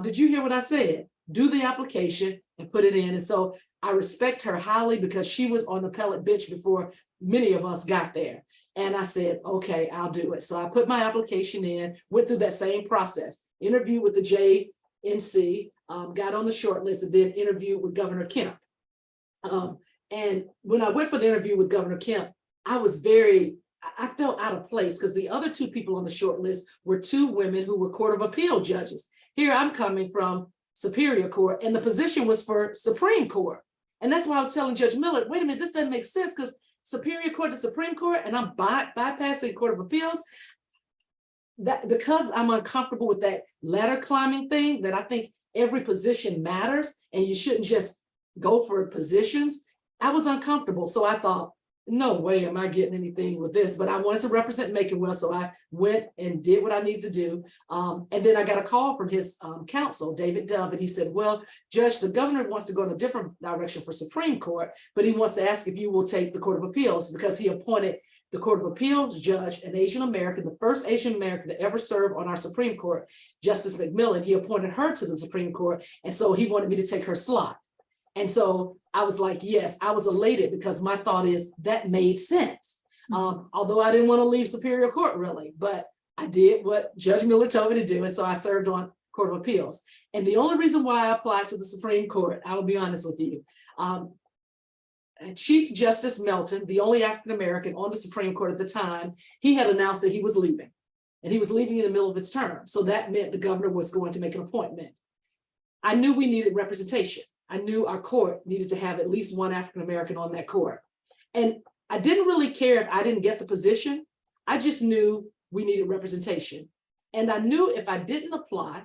did you hear what I said? Do the application and put it in. And so I respect her highly because she was on the appellate bench before many of us got there. And I said, okay, I'll do it. So I put my application in, went through that same process, interviewed with the JNC, got on the short list, and then interviewed with Governor Kemp. And when I went for the interview with Governor Kemp, I felt out of place because the other two people on the short list were two women who were Court of Appeal judges. Here I'm coming from Superior Court, and the position was for Supreme Court. And that's why I was telling Judge Miller, wait a minute, this doesn't make sense because Superior Court to Supreme Court, and I'm bypassing Court of Appeals. That because I'm uncomfortable with that ladder climbing thing, that I think every position matters and you shouldn't just go for positions. I was uncomfortable. So I thought, no way am I getting anything with this, but I wanted to represent Macon well. So I went and did what I need to do. And then I got a call from his counsel, David Dove, and he said, well, Judge, the governor wants to go in a different direction for Supreme Court, but he wants to ask if you will take the Court of Appeals because he appointed the Court of Appeals judge, an Asian American, the first Asian American to ever serve on our Supreme Court, Justice McMillan. He appointed her to the Supreme Court. And so he wanted me to take her slot. And so I was like, yes, I was elated because my thought is that made sense. Although I didn't want to leave Superior Court really, but I did what Judge Miller told me to do. And so I served on Court of Appeals. And the only reason why I applied to the Supreme Court, I will be honest with you, Chief Justice Melton, the only African-American on the Supreme Court at the time, he had announced that he was leaving. And he was leaving in the middle of his term. So that meant the governor was going to make an appointment. I knew we needed representation. I knew our court needed to have at least one African-American on that court. And I didn't really care if I didn't get the position. I just knew we needed representation. And I knew if I didn't apply,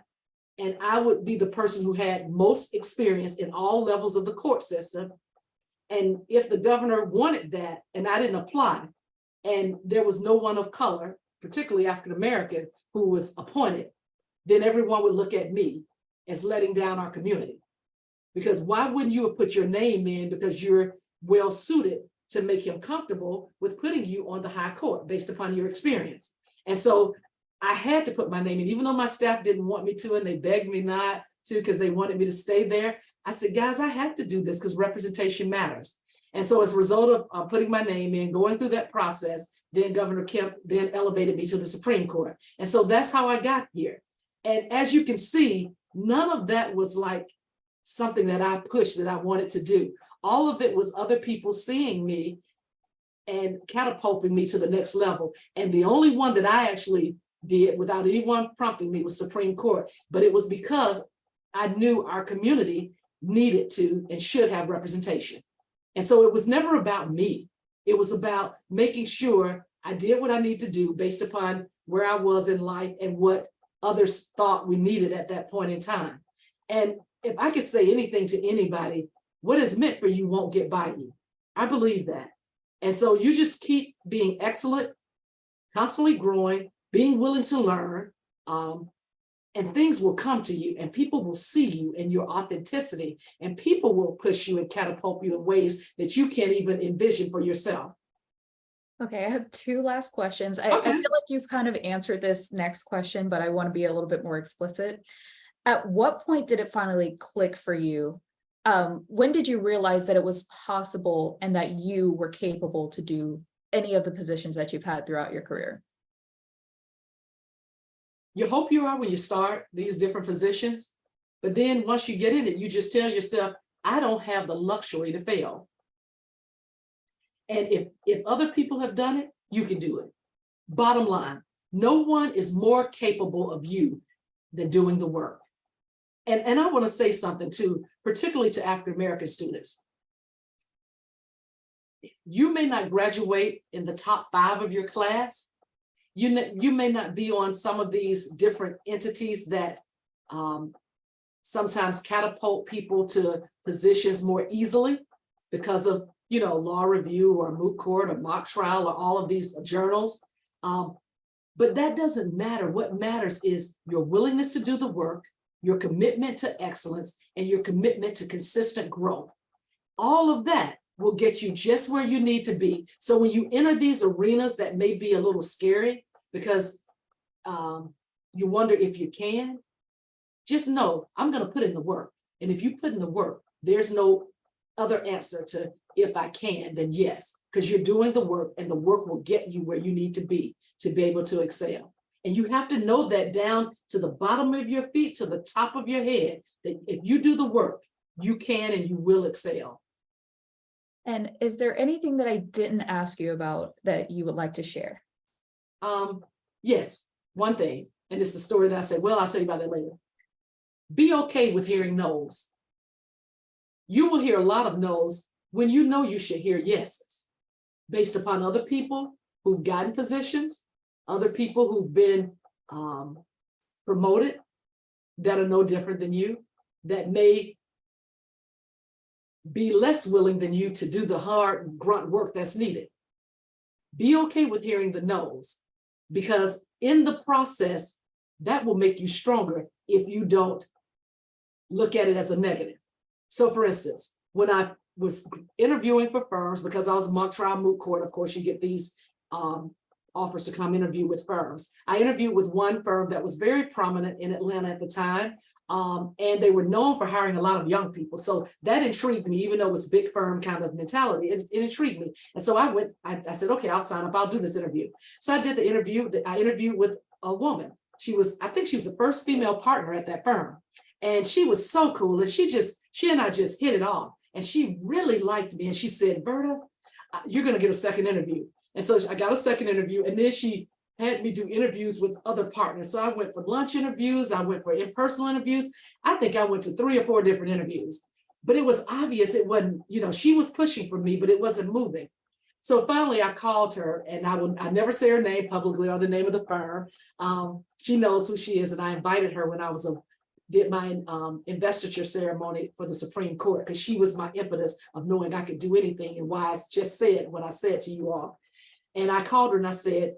and I would be the person who had most experience in all levels of the court system. And if the governor wanted that, and I didn't apply, and there was no one of color, particularly African-American, who was appointed, then everyone would look at me as letting down our community. Because why wouldn't you have put your name in because you're well suited to make him comfortable with putting you on the high court based upon your experience? And so I had to put my name in, even though my staff didn't want me to, and they begged me not to because they wanted me to stay there. I said, guys, I have to do this because representation matters. And so as a result of putting my name in, going through that process, then Governor Kemp then elevated me to the Supreme Court. And so that's how I got here. And as you can see, none of that was like something that I pushed that I wanted to do. All of it was other people seeing me and catapulting me to the next level. And the only one that I actually did without anyone prompting me was Supreme Court. But it was because I knew our community needed to and should have representation. And so it was never about me. It was about making sure I did what I need to do based upon where I was in life and what others thought we needed at that point in time. And if I could say anything to anybody, what is meant for you won't get by you. I believe that. And so you just keep being excellent, constantly growing, being willing to learn, and things will come to you and people will see you and your authenticity and people will push you and catapult you in ways that you can't even envision for yourself. Okay, I have two last questions. I Okay. feel like you've kind of answered this next question, but I want to be a little bit more explicit. At what point did it finally click for you? When did you realize that it was possible and that you were capable to do any of the positions that you've had throughout your career? You hope you are when you start these different positions, but then once you get in it, you just tell yourself, I don't have the luxury to fail. And if other people have done it, you can do it. Bottom line, no one is more capable of you than doing the work. And I want to say something too, particularly to African-American students. You may not graduate in the top 5 of your class. You may not be on some of these different entities that sometimes catapult people to positions more easily because of, law review or moot court or mock trial or all of these journals. But that doesn't matter. What matters is your willingness to do the work, your commitment to excellence, and your commitment to consistent growth. All of that will get you just where you need to be. So when you enter these arenas that may be a little scary because you wonder if you can, just know I'm going to put in the work. And if you put in the work, there's no other answer to if I can, then yes, because you're doing the work and the work will get you where you need to be able to excel. And you have to know that down to the bottom of your feet, to the top of your head, that if you do the work, you can and you will excel. And is there anything that I didn't ask you about that you would like to share? Yes, one thing, and it's the story that I said, well, I'll tell you about that later. Be okay with hearing no's. You will hear a lot of no's when you know you should hear yeses, based upon other people who've gotten positions, other people who've been promoted that are no different than you, that may be less willing than you to do the hard grunt work that's needed. Be okay with hearing the no's, because in the process, that will make you stronger if you don't look at it as a negative. So for instance, when I was interviewing for firms, because I was mock trial moot court, of course, you get these offers to come interview with firms. I interviewed with one firm that was very prominent in Atlanta at the time. And they were known for hiring a lot of young people. So that intrigued me, even though it was big firm kind of mentality, it intrigued me. And so I said, okay, I'll sign up, I'll do this interview. So I did the interview. I interviewed with a woman. I think she was the first female partner at that firm. And she was so cool. And she and I just hit it off. And she really liked me. And she said, Verda, you're going to get a second interview. And so I got a second interview. And then she had me do interviews with other partners. So I went for lunch interviews. I went for in-person interviews. I think I went to 3 or 4 different interviews. But it was obvious it wasn't, she was pushing for me, but it wasn't moving. So finally I called her, and I never say her name publicly or the name of the firm. She knows who she is. And I invited her when I did my investiture ceremony for the Supreme Court, because she was my impetus of knowing I could do anything, and why I just said what I said to you all. And I called her and I said,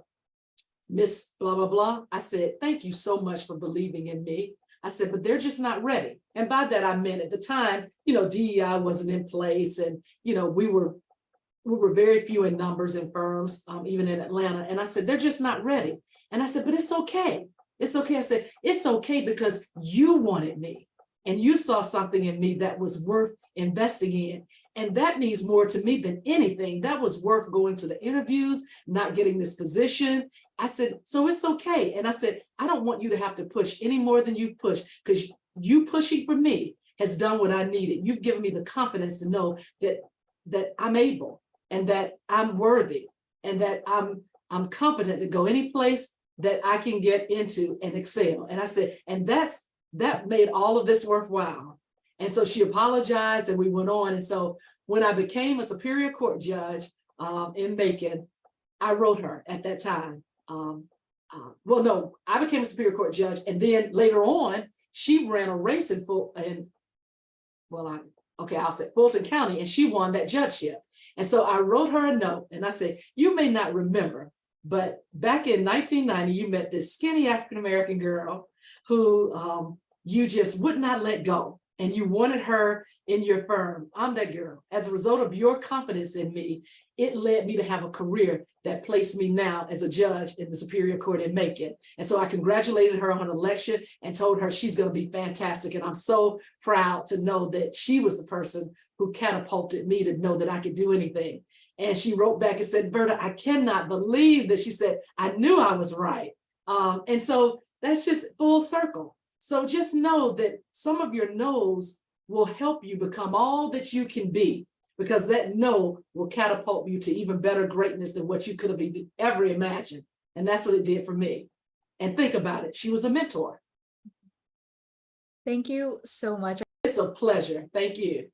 Miss blah, blah, blah. I said, thank you so much for believing in me. I said, but they're just not ready. And by that, I meant at the time, DEI wasn't in place. And, we were very few in numbers in firms, even in Atlanta. And I said, they're just not ready. And I said, but it's okay. It's okay. I said, it's okay because you wanted me and you saw something in me that was worth investing in. And that means more to me than anything. That was worth going to the interviews, not getting this position. I said, so it's okay. And I said, I don't want you to have to push any more than you push, because you pushing for me has done what I needed. You've given me the confidence to know that I'm able, and that I'm worthy, and that I'm competent to go any place that I can get into and excel. And I said, and that made all of this worthwhile. And so she apologized and we went on. And so when I became a Superior Court judge in Macon, I wrote her at that time. Well, no, I became a Superior Court judge. And then later on, she ran a race I'll say Fulton County, and she won that judgeship. And so I wrote her a note and I said, you may not remember, but back in 1990, you met this skinny African-American girl who you just would not let go. And you wanted her in your firm. I'm that girl. As a result of your confidence in me, it led me to have a career that placed me now as a judge in the Superior Court in Macon. And so I congratulated her on her election and told her she's going to be fantastic. And I'm so proud to know that she was the person who catapulted me to know that I could do anything. And she wrote back and said, Verda, I cannot believe that. She said, I knew I was right. And so that's just full circle. So just know that some of your no's will help you become all that you can be, because that no will catapult you to even better greatness than what you could have even ever imagined. And that's what it did for me. And think about it. She was a mentor. Thank you so much. It's a pleasure. Thank you.